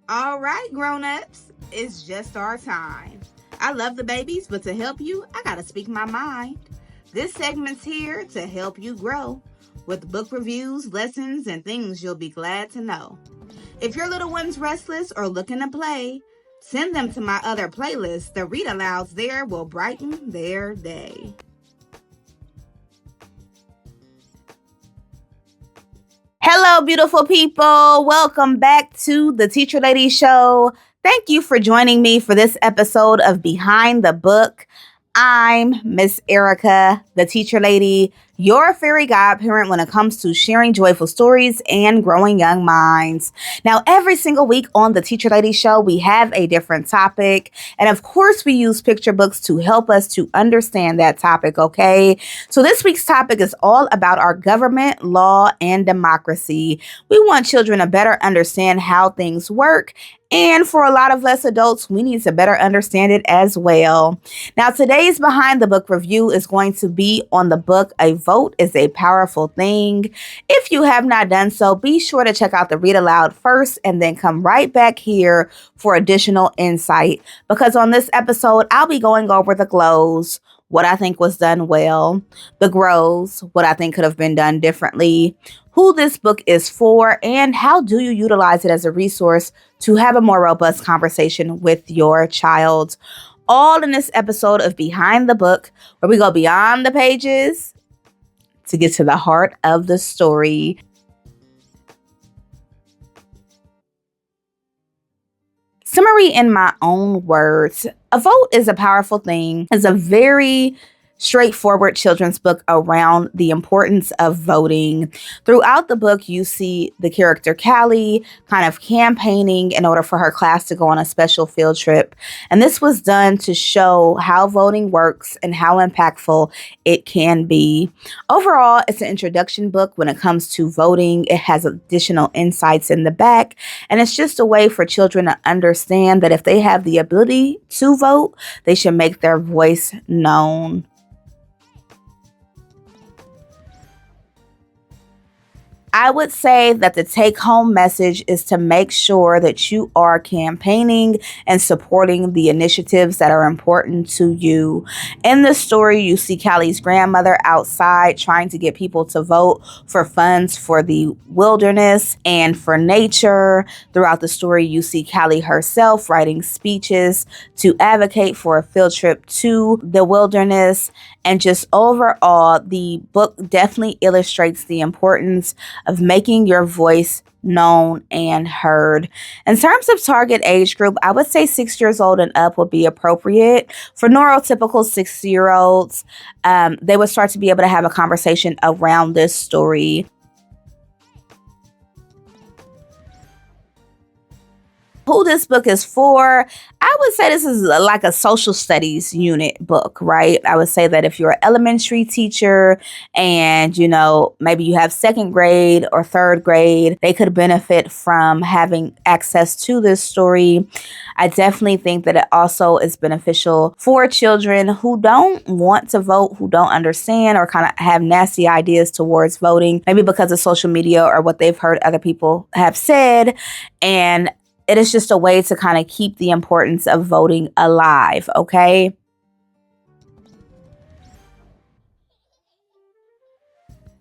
All right, grown-ups, it's just our time. I love the babies, but to help you, I gotta speak my mind. This segment's here to help you grow with book reviews, lessons, and things you'll be glad to know. If your little one's restless or looking to play, send them to my other playlist. The read-alouds there will brighten their day. Hello, beautiful people. Welcome back to the Teacher Lady Show. Thank you for joining me for this episode of Behind the Book. I'm Miss Erica, the Teacher Lady, your fairy godparent when it comes to sharing joyful stories and growing young minds. Now, every single week on the Teacher Lady Show, we have a different topic. And of course, we use picture books to help us to understand that topic, okay? So this week's topic is all about our government, law, and democracy. We want children to better understand how things work. And for a lot of us adults, we need to better understand it as well. Now, today's Behind the Book review is going to be on the book A Vote is a Powerful Thing. If you have not done so, be sure to check out the read aloud first and then come right back here for additional insight. Because on this episode, I'll be going over the glows, what I think was done well, the grows, what I think could have been done differently, who this book is for, and how do you utilize it as a resource to have a more robust conversation with your child. All in this episode of Behind the Book, where we go beyond the pages to get to the heart of the story. Summary in my own words. A Vote is a Powerful Thing is a very straightforward children's book around the importance of voting. Throughout the book, you see the character Callie kind of campaigning in order for her class to go on a special field trip. And this was done to show how voting works and how impactful it can be. Overall, it's an introduction book when it comes to voting. It has additional insights in the back, and it's just a way for children to understand that if they have the ability to vote, they should make their voice known. I would say that the take-home message is to make sure that you are campaigning and supporting the initiatives that are important to you. In the story, you see Callie's grandmother outside trying to get people to vote for funds for the wilderness and for nature. Throughout the story, you see Callie herself writing speeches to advocate for a field trip to the wilderness. And just overall, the book definitely illustrates the importance of making your voice known and heard. In terms of target age group, I would say 6 years old and up would be appropriate. For neurotypical 6-year-olds, they would start to be able to have a conversation around this story. Who this book is for, I would say this is like a social studies unit book, right? I would say that if you're an elementary teacher and, maybe you have second grade or third grade, they could benefit from having access to this story. I definitely think that it also is beneficial for children who don't want to vote, who don't understand, or kind of have nasty ideas towards voting, maybe because of social media or what they've heard other people have said. And it is just a way to kind of keep the importance of voting alive, okay?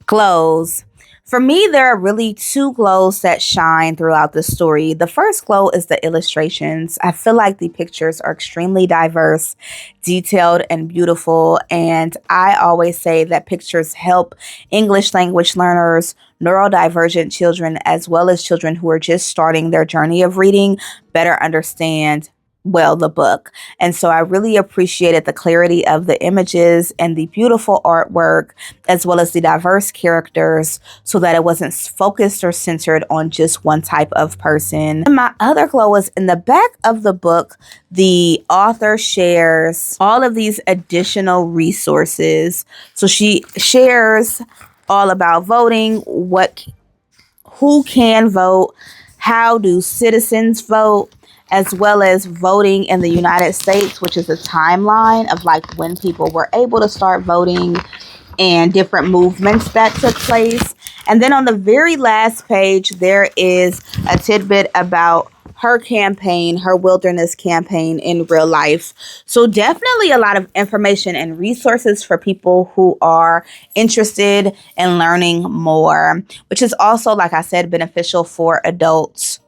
Glows. For me, there are really two glows that shine throughout the story. The first glow is the illustrations. I feel like the pictures are extremely diverse, detailed, and beautiful. And I always say that pictures help English language learners, neurodivergent children, as well as children who are just starting their journey of reading, better understand the book. And so I really appreciated the clarity of the images and the beautiful artwork, as well as the diverse characters, so that it wasn't focused or centered on just one type of person. And my other glow is in the back of the book. The author shares all of these additional resources. So she shares all about voting, who can vote, how do citizens vote, as well as voting in the United States, which is a timeline of like when people were able to start voting and different movements that took place. And then on the very last page, there is a tidbit about her campaign, her wilderness campaign in real life. So definitely a lot of information and resources for people who are interested in learning more, which is also, like I said, beneficial for adults.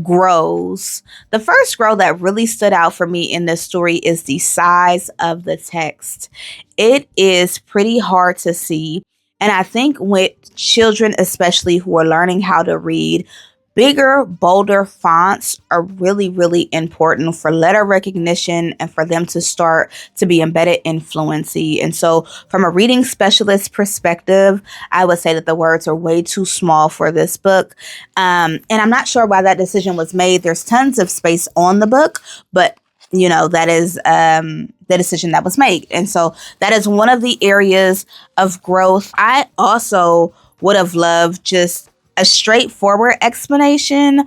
Grows. The first grow that really stood out for me in this story is the size of the text. It is pretty hard to see. And I think with children, especially who are learning how to read, bigger, bolder fonts are really, really important for letter recognition and for them to start to be embedded in fluency. And so, from a reading specialist perspective, I would say that the words are way too small for this book. And I'm not sure why that decision was made. There's tons of space on the book, but that is the decision that was made. And so that is one of the areas of growth. I also would have loved just a straightforward explanation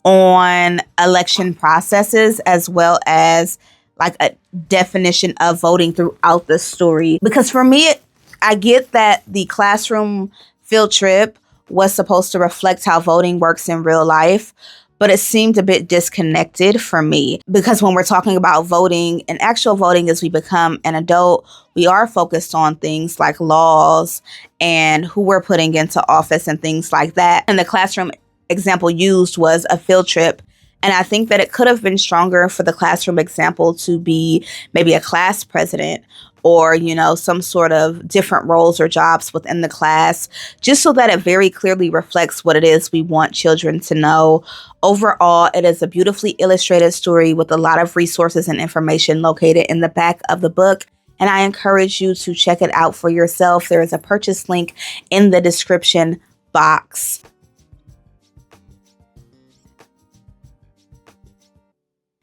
on election processes, as well as like a definition of voting throughout the story. Because for me, I get that the classroom field trip was supposed to reflect how voting works in real life, but it seemed a bit disconnected for me, because when we're talking about voting and actual voting as we become an adult, we are focused on things like laws and who we're putting into office and things like that. And the classroom example used was a field trip. And I think that it could have been stronger for the classroom example to be maybe a class president or, some sort of different roles or jobs within the class, just so that it very clearly reflects what it is we want children to know. Overall, it is a beautifully illustrated story with a lot of resources and information located in the back of the book. And I encourage you to check it out for yourself. There is a purchase link in the description box.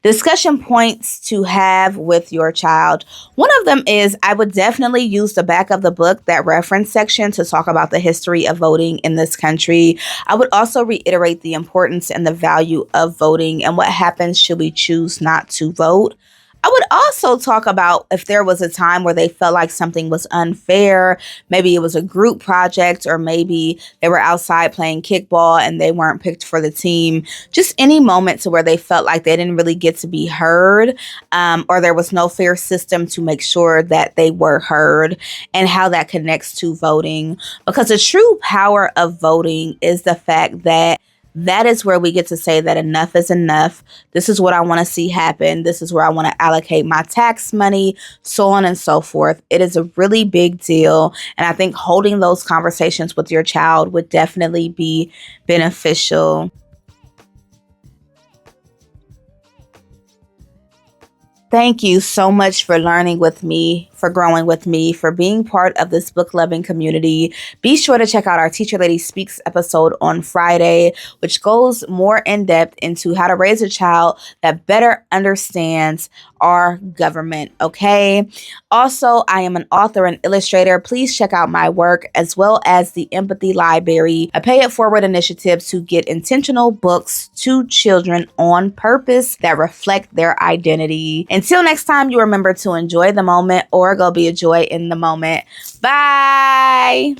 Discussion points to have with your child. One of them is I would definitely use the back of the book, that reference section, to talk about the history of voting in this country. I would also reiterate the importance and the value of voting and what happens should we choose not to vote. I would also talk about if there was a time where they felt like something was unfair. Maybe it was a group project, or maybe they were outside playing kickball and they weren't picked for the team. Just any moments where they felt like they didn't really get to be heard, or there was no fair system to make sure that they were heard, and how that connects to voting. Because the true power of voting is the fact that is where we get to say that enough is enough. This is what I want to see happen. This is where I want to allocate my tax money, so on and so forth. It is a really big deal. And I think holding those conversations with your child would definitely be beneficial. Thank you so much for learning with me, for growing with me, for being part of this book loving community. Be sure to check out our Teacher Lady Speaks episode on Friday, which goes more in depth into how to raise a child that better understands our government. Okay. Also, I am an author and illustrator. Please check out my work, as well as the Empathy Library, a pay it forward initiative to get intentional books to children on purpose that reflect their identity. Until next time, you remember to enjoy the moment, or go be a joy in the moment. Bye.